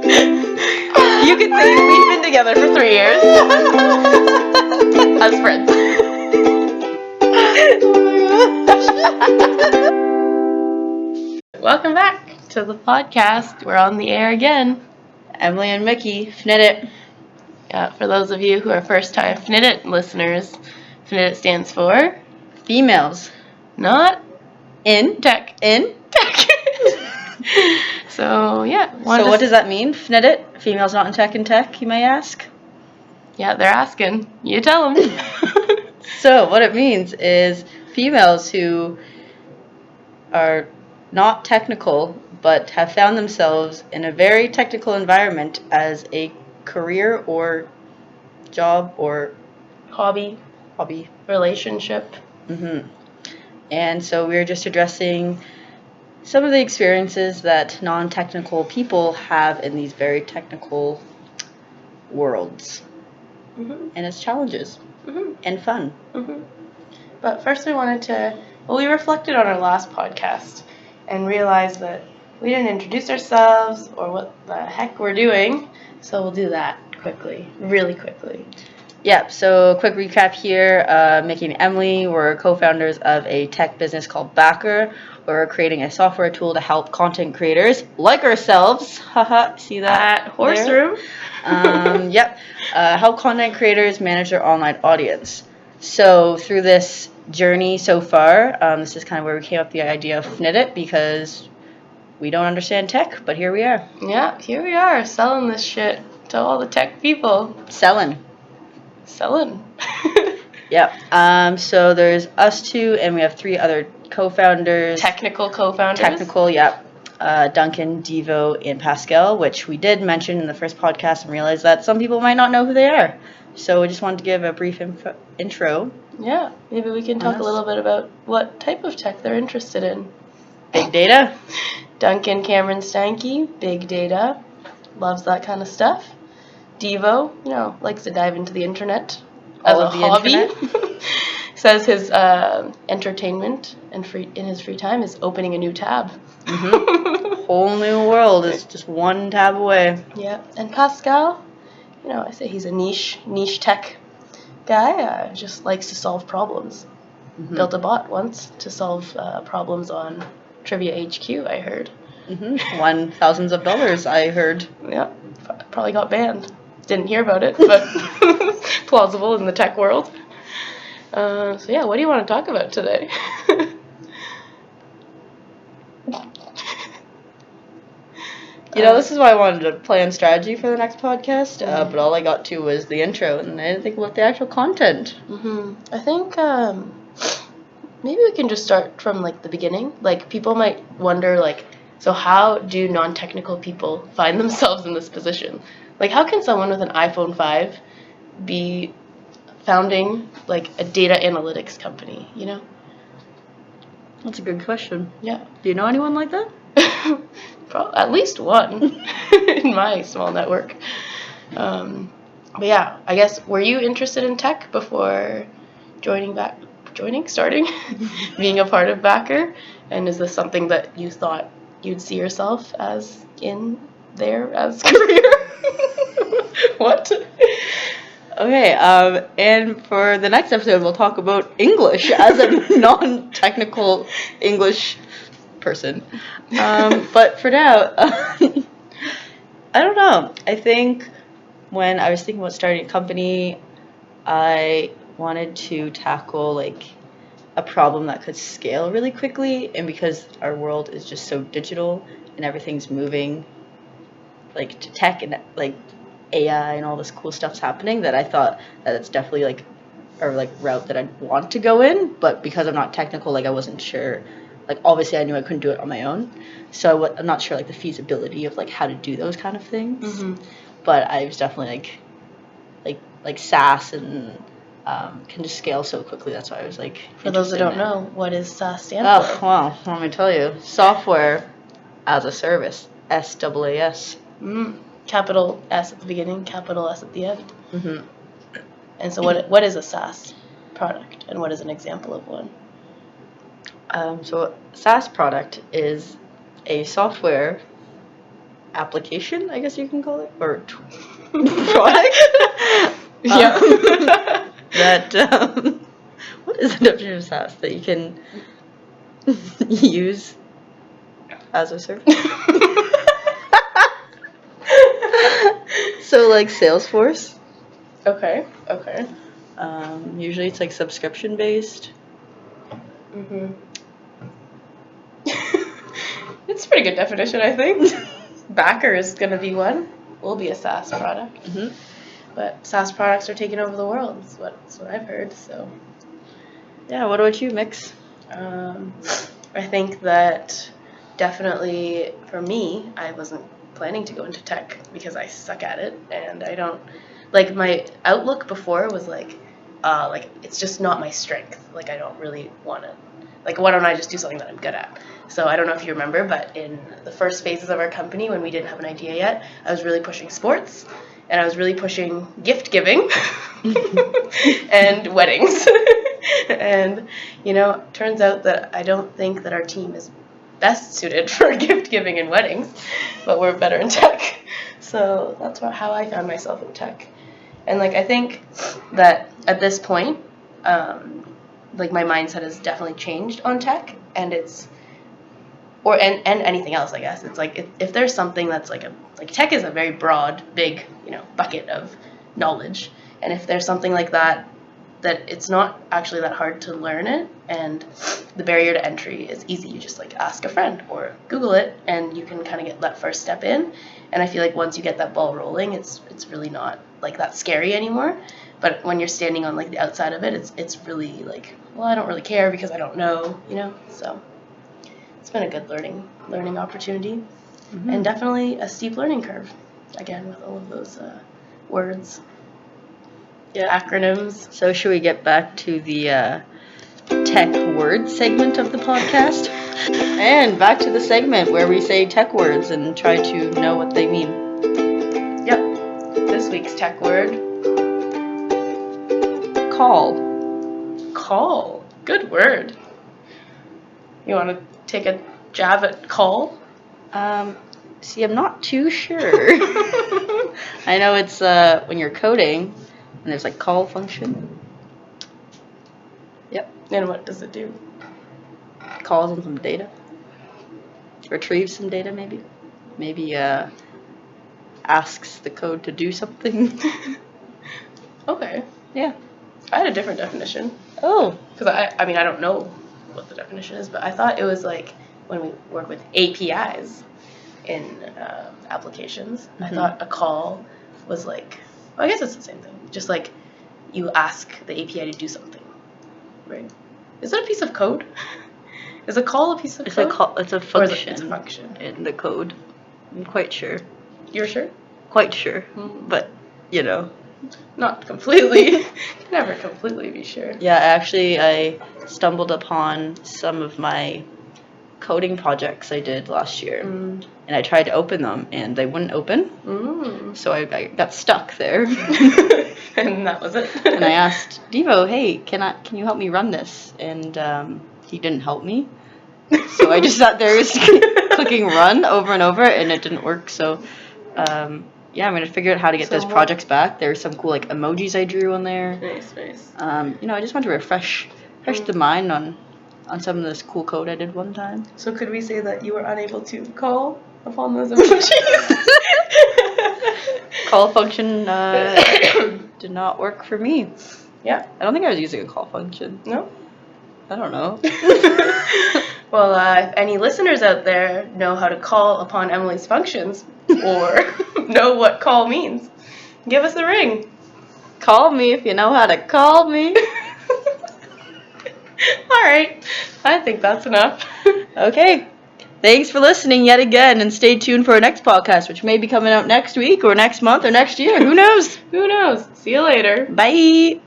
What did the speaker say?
You could say we've been together for 3 years. As friends. Welcome back to the podcast. We're on the air again. Emily and Mickey, FNITIT. Yeah, for those of you who are first-time FNITIT listeners, FNITIT stands for Females. Not In Tech. In Tech. So, yeah. So what does that mean, FNITIT? Females not in tech, you may ask? Yeah, they're asking. You tell them. So what it means is females who are not technical but have found themselves in a very technical environment as a career or job or Hobby. Relationship. And so we're just addressing some of the experiences that non-technical people have in these very technical worlds. And its challenges and fun. But first we we reflected on our last podcast and realized that we didn't introduce ourselves or what the heck we're doing, so we'll do that really quickly. Yep, so quick recap here. Mickey and Emily were co-founders of a tech business called Backer, where we're creating a software tool to help content creators like ourselves. Haha, see that? Horse room. Help content creators manage their online audience. So through this journey so far, this is kind of where we came up with the idea of FNITIT, because we don't understand tech, but here we are. Yeah, here we are selling this shit to all the tech people. Selling. Yep. So there's us two, and we have 3 other co-founders. Technical co-founders. Yep. Duncan, Devo, and Pascal, which we did mention in the first podcast and realized that some people might not know who they are. So we just wanted to give a brief intro. Yeah, maybe we can talk a little bit about what type of tech they're interested in. Big data. Duncan Cameron Stanky, big data, loves that kind of stuff. Devo, likes to dive into the internet as a hobby. Says his entertainment and in his free time is opening a new tab. Whole new world is just one tab away. Yeah, and Pascal, I say he's a niche tech guy. Just likes to solve problems. Built a bot once to solve problems on Trivia HQ, I heard. Won thousands of dollars, I heard. Yeah, probably got banned. Didn't hear about it, but plausible in the tech world. So yeah, what do you want to talk about today? This is why I wanted to plan strategy for the next podcast, but all I got to was the intro, and I didn't think about the actual content. I think maybe we can just start from the beginning. People might wonder, so how do non-technical people find themselves in this position? How can someone with an iPhone 5 be founding a data analytics company, That's a good question. Yeah. Do you know anyone like that? At least one in my small network. But yeah, I guess, were you interested in tech before starting, being a part of Backer? And is this something that you thought you'd see yourself as in there as career? What? Okay, and for the next episode, we'll talk about English as a non-technical English person. But for now, I don't know. I think when I was thinking about starting a company, I wanted to tackle a problem that could scale really quickly, and because our world is just so digital and everything's moving to tech and AI and all this cool stuff's happening, that I thought that it's definitely a route that I'd want to go in, but because I'm not technical, I wasn't sure. Obviously I knew I couldn't do it on my own, so I'm not sure the feasibility of how to do those kind of things. But I was definitely SaaS and can just scale so quickly. That's why I was For those that don't know, what does SaaS stand for? Oh, well, let me tell you. Software as a service. SaaS. Capital S at the beginning, capital S at the end. And so what is a SaaS product, and what is an example of one? So a SaaS product is a software application, I guess you can call it, or product. Yeah. That what is the definition of SaaS that you can use as a service? So like Salesforce. Okay. Usually it's like subscription based. Mhm. It's a pretty good definition, I think. Backer is gonna be one. Will be a SaaS product. Mm-hmm. But SaaS products are taking over the world. That's what I've heard. So. Yeah. What about you, Mix? I think that definitely for me, I wasn't planning to go into tech because I suck at it, and I don't like my outlook before was like it's just not my strength. Like I don't really want to. Like why don't I just do something that I'm good at? So I don't know if you remember, but in the first phases of our company when we didn't have an idea yet, I was really pushing sports, and I was really pushing gift giving and weddings. And, turns out that I don't think that our team is best suited for gift giving and weddings, but we're better in tech. So that's how I found myself in tech. And, I think that at this point, my mindset has definitely changed on tech, and and anything else, I guess. It's like if there's something that's tech is a very broad, big, bucket of knowledge. And if there's something like that it's not actually that hard to learn it, and the barrier to entry is easy. You just ask a friend or Google it, and you can kind of get that first step in. And I feel like once you get that ball rolling, it's really not that scary anymore. But when you're standing on the outside of it, it's really I don't really care because I don't know, So it's been a good learning opportunity, and definitely a steep learning curve. Again, with all of those words. Yeah, acronyms. So should we get back to the tech words segment of the podcast? And back to the segment where we say tech words and try to know what they mean. Yep. This week's tech word. Call. Call. Good word. You want to take a jab at call? See, I'm not too sure. I know it's when you're coding, and there's call function. Yep. And what does it do? Calls on some data. Retrieves some data, maybe. Maybe asks the code to do something. Okay. Yeah. I had a different definition. Oh. Because I don't know what the definition is, but I thought it was when we work with APIs in applications. Mm-hmm. I thought a call was I guess it's the same thing. Just you ask the API to do something, right? Is it a piece of code? Is a call a piece of code? It's a function. It's a function in the code. I'm quite sure. You're sure? Quite sure. Mm-hmm. But, Not completely. Never completely be sure. Yeah, actually, I stumbled upon some of my coding projects I did last year. Mm. And I tried to open them, and they wouldn't open. Mm. So I got stuck there. And that was it. And I asked Devo, hey, can you help me run this? And he didn't help me. So I just sat there clicking run over and over, and it didn't work. So yeah, I'm going to figure out how to get those projects back. There's some cool emojis I drew on there. Nice. I just want to refresh the mind on some of this cool code I did one time. So could we say that you were unable to call upon those emojis? Call function did not work for me. Yeah. I don't think I was using a call function. No? I don't know. Well, if any listeners out there know how to call upon Emily's functions or know what call means, give us a ring. Call me if you know how to call me. All right. I think that's enough. Okay. Thanks for listening yet again, and stay tuned for our next podcast, which may be coming out next week or next month or next year. Who knows? Who knows? See you later. Bye.